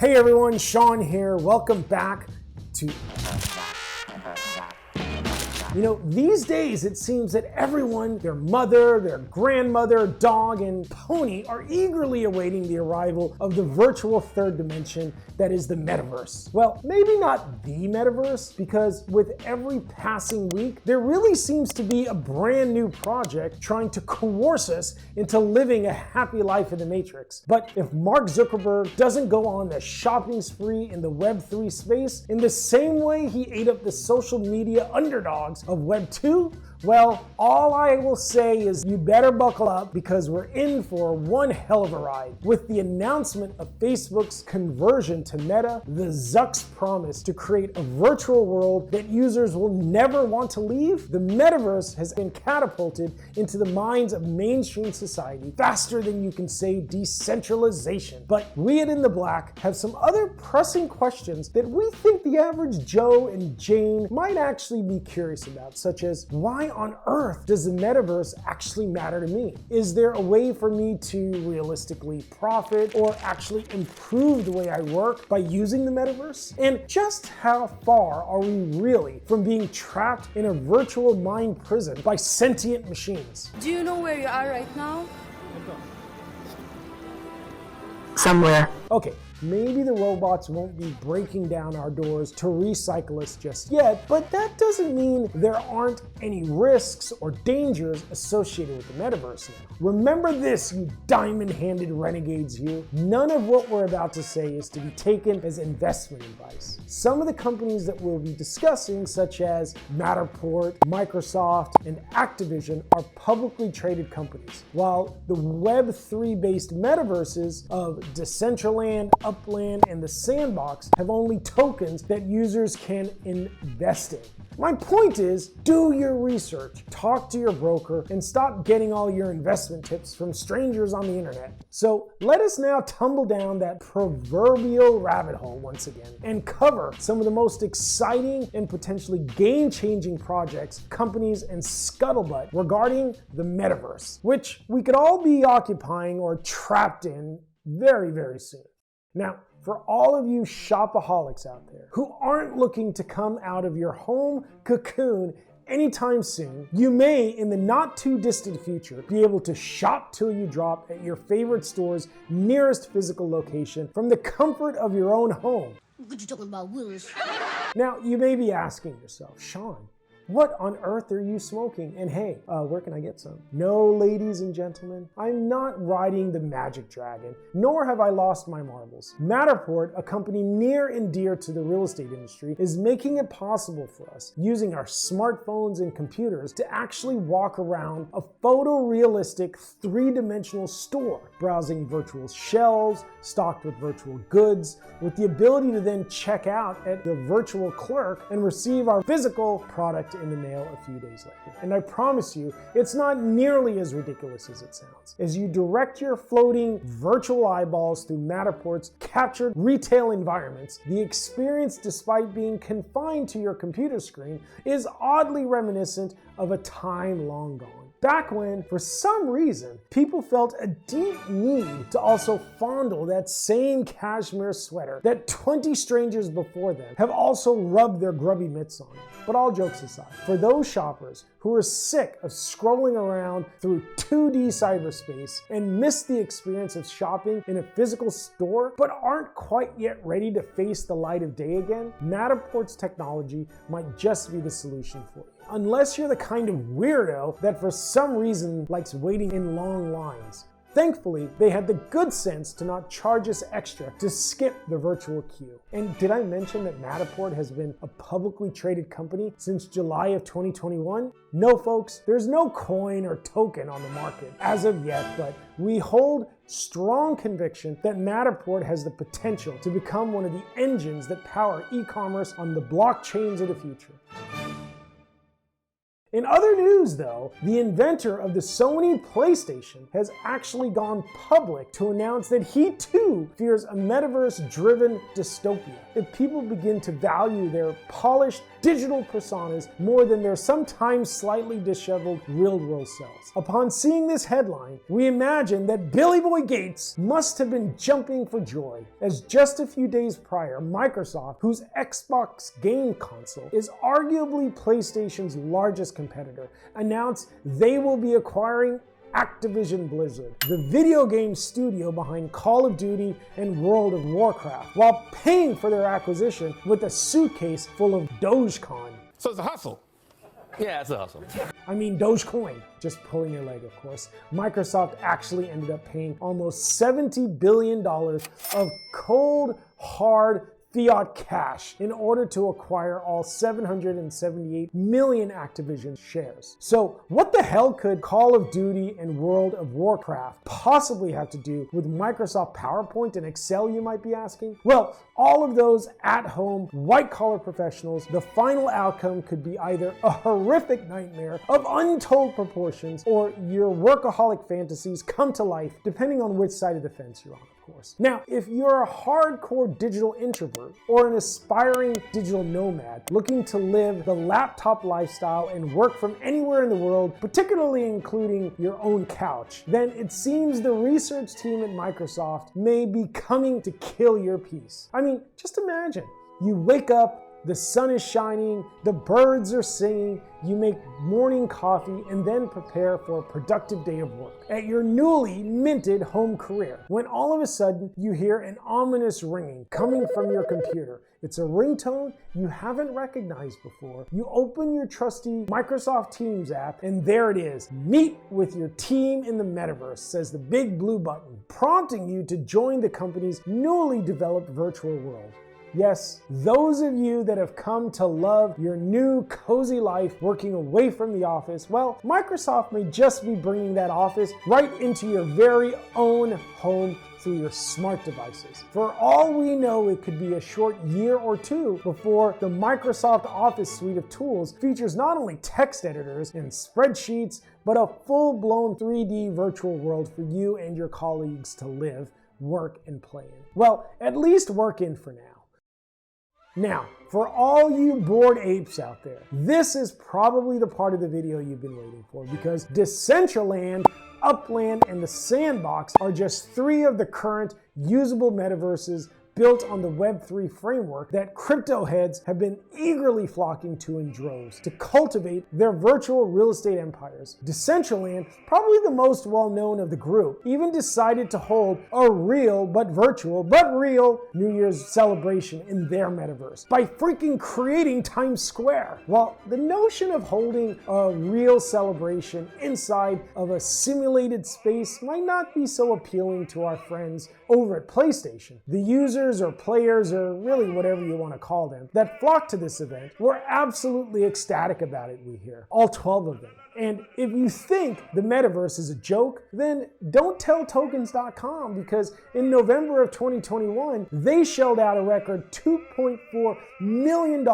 Hey everyone, Sean here. Welcome back to... these days it seems that everyone, their mother, their grandmother, dog, and pony are eagerly awaiting the arrival of the virtual third dimension that is the metaverse. Well, maybe not the metaverse, because with every passing week, there really seems to be a brand new project trying to coerce us into living a happy life in the Matrix. But if Mark Zuckerberg doesn't go on the shopping spree in the Web3 space in the same way he ate up the social media underdogs of Web 2, well, all I will say is you better buckle up because we're in for one hell of a ride. With the announcement of Facebook's conversion to Meta, the Zuck's promise to create a virtual world that users will never want to leave, the metaverse has been catapulted into the minds of mainstream society faster than you can say decentralization. But we at In the Black have some other pressing questions that we think the average Joe and Jane might actually be curious about, such as why on earth does the metaverse actually matter to me? Is there a way for me to realistically profit or actually improve the way I work by using the metaverse? And just how far are we really from being trapped in a virtual mind prison by sentient machines? Do you know where you are right now? Somewhere. Okay, maybe the robots won't be breaking down our doors to recycle us just yet, but that doesn't mean there aren't any risks or dangers associated with the metaverse now. Remember this, you diamond-handed renegades you. None of what we're about to say is to be taken as investment advice. Some of the companies that we'll be discussing, such as Matterport, Microsoft, and Activision, are publicly traded companies, while the Web3-based metaverses of Decentraland, Upland, and the Sandbox have only tokens that users can invest in. My point is, do your research, talk to your broker, and stop getting all your investment tips from strangers on the internet. So let us now tumble down that proverbial rabbit hole once again and cover some of the most exciting and potentially game-changing projects, companies, and scuttlebutt regarding the metaverse, which we could all be occupying or trapped in very, very soon. Now, for all of you shopaholics out there who aren't looking to come out of your home cocoon anytime soon, you may, in the not too distant future, be able to shop till you drop at your favorite store's nearest physical location from the comfort of your own home. What you talking about, Willis? Now, you may be asking yourself, Sean, what on earth are you smoking? And hey, where can I get some? No, ladies and gentlemen, I'm not riding the magic dragon, nor have I lost my marbles. Matterport, a company near and dear to the real estate industry, is making it possible for us, using our smartphones and computers, to actually walk around a photorealistic three-dimensional store, browsing virtual shelves, stocked with virtual goods, with the ability to then check out at the virtual clerk and receive our physical product in the mail a few days later. And I promise you, it's not nearly as ridiculous as it sounds. As you direct your floating virtual eyeballs through Matterport's captured retail environments, the experience, despite being confined to your computer screen, is oddly reminiscent of a time long gone. Back when, for some reason, people felt a deep need to also fondle that same cashmere sweater that 20 strangers before them have also rubbed their grubby mitts on. But all jokes aside, for those shoppers who are sick of scrolling around through 2D cyberspace and miss the experience of shopping in a physical store, but aren't quite yet ready to face the light of day again, Matterport's technology might just be the solution for you. Unless you're the kind of weirdo that for some reason likes waiting in long lines. Thankfully, they had the good sense to not charge us extra to skip the virtual queue. And did I mention that Matterport has been a publicly traded company since July of 2021? No, folks, there's no coin or token on the market as of yet, but we hold strong conviction that Matterport has the potential to become one of the engines that power e-commerce on the blockchains of the future. In other news though, the inventor of the Sony PlayStation has actually gone public to announce that he too fears a metaverse-driven dystopia if people begin to value their polished digital personas more than their sometimes slightly disheveled real-world selves. Upon seeing this headline, we imagine that Billy Boy Gates must have been jumping for joy, as just a few days prior, Microsoft, whose Xbox game console is arguably PlayStation's largest competitor, announced they will be acquiring Activision Blizzard, the video game studio behind Call of Duty and World of Warcraft, while paying for their acquisition with a suitcase full of Dogecoin. So it's a hustle. Yeah, it's a hustle. I mean Dogecoin, just pulling your leg, of course. Microsoft actually ended up paying almost $70 billion of cold, hard fiat cash in order to acquire all 778 million Activision shares. So what the hell could Call of Duty and World of Warcraft possibly have to do with Microsoft PowerPoint and Excel, you might be asking? Well, all of those at-home, white-collar professionals, the final outcome could be either a horrific nightmare of untold proportions or your workaholic fantasies come to life, depending on which side of the fence you're on. Now, if you're a hardcore digital introvert or an aspiring digital nomad looking to live the laptop lifestyle and work from anywhere in the world, particularly including your own couch, then it seems the research team at Microsoft may be coming to kill your peace. I mean, just imagine, you wake up, the sun is shining, the birds are singing, you make morning coffee and then prepare for a productive day of work at your newly minted home career, when all of a sudden you hear an ominous ringing coming from your computer. It's a ringtone you haven't recognized before. You open your trusty Microsoft Teams app and there it is. Meet with your team in the metaverse, says the big blue button, prompting you to join the company's newly developed virtual world. Yes, those of you that have come to love your new cozy life working away from the office, well, Microsoft may just be bringing that office right into your very own home through your smart devices. For all we know, it could be a short year or two before the Microsoft Office suite of tools features not only text editors and spreadsheets, but a full-blown 3D virtual world for you and your colleagues to live, work, and play in. Well, at least work in for now. Now, for all you bored apes out there, this is probably the part of the video you've been waiting for, because Decentraland, Upland, and the Sandbox are just 3 of the current usable metaverses built on the Web3 framework that crypto heads have been eagerly flocking to in droves to cultivate their virtual real estate empires. Decentraland, probably the most well-known of the group, even decided to hold a real but virtual but real New Year's celebration in their metaverse by freaking creating Times Square. While the notion of holding a real celebration inside of a simulated space might not be so appealing to our friends over at PlayStation, the users or players, or really whatever you want to call them, that flocked to this event were absolutely ecstatic about it, we hear. All 12 of them. And if you think the metaverse is a joke, then don't tell tokens.com, because in November of 2021, they shelled out a record $2.4 million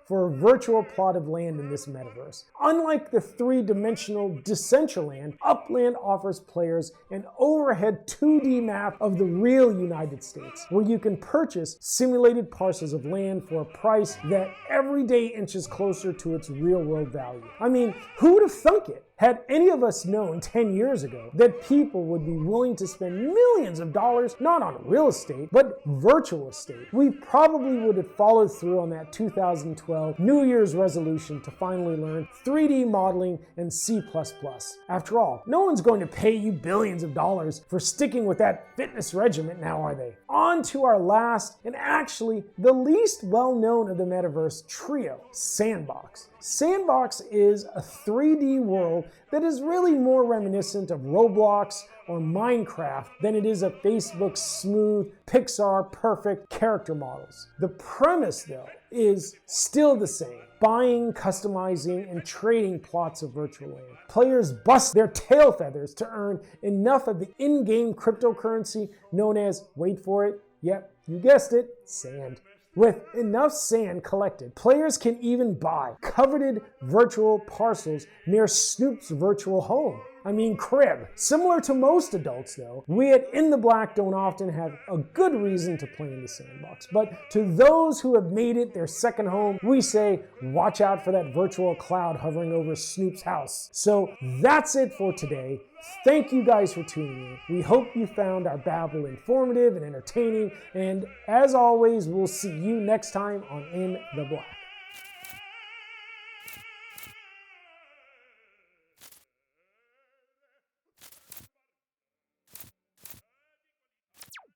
for a virtual plot of land in this metaverse. Unlike the 3-dimensional Decentraland, Upland offers players an overhead 2D map of the real United States, where you can purchase simulated parcels of land for a price that every day inches closer to its real-world value. I mean, who would have thunk it? Had any of us known 10 years ago that people would be willing to spend millions of dollars not on real estate, but virtual estate, we probably would have followed through on that 2012 New Year's resolution to finally learn 3D modeling and C++. After all, no one's going to pay you billions of dollars for sticking with that fitness regimen now, are they? On to our last, and actually the least well-known of the Metaverse Trio, Sandbox. Sandbox is a 3D world that is really more reminiscent of Roblox or Minecraft than it is of Facebook's smooth, Pixar perfect character models. The premise, though, is still the same: buying, customizing, and trading plots of virtual land. Players bust their tail feathers to earn enough of the in-game cryptocurrency known as, wait for it, yep, you guessed it, sand. With enough sand collected, players can even buy coveted virtual parcels near Snoop's virtual home. I mean crib. Similar to most adults though, we at In the Black don't often have a good reason to play in the sandbox. But to those who have made it their second home, we say watch out for that virtual cloud hovering over Snoop's house. So that's it for today. Thank you guys for tuning in. We hope you found our babble informative and entertaining. And as always, we'll see you next time on In the Black.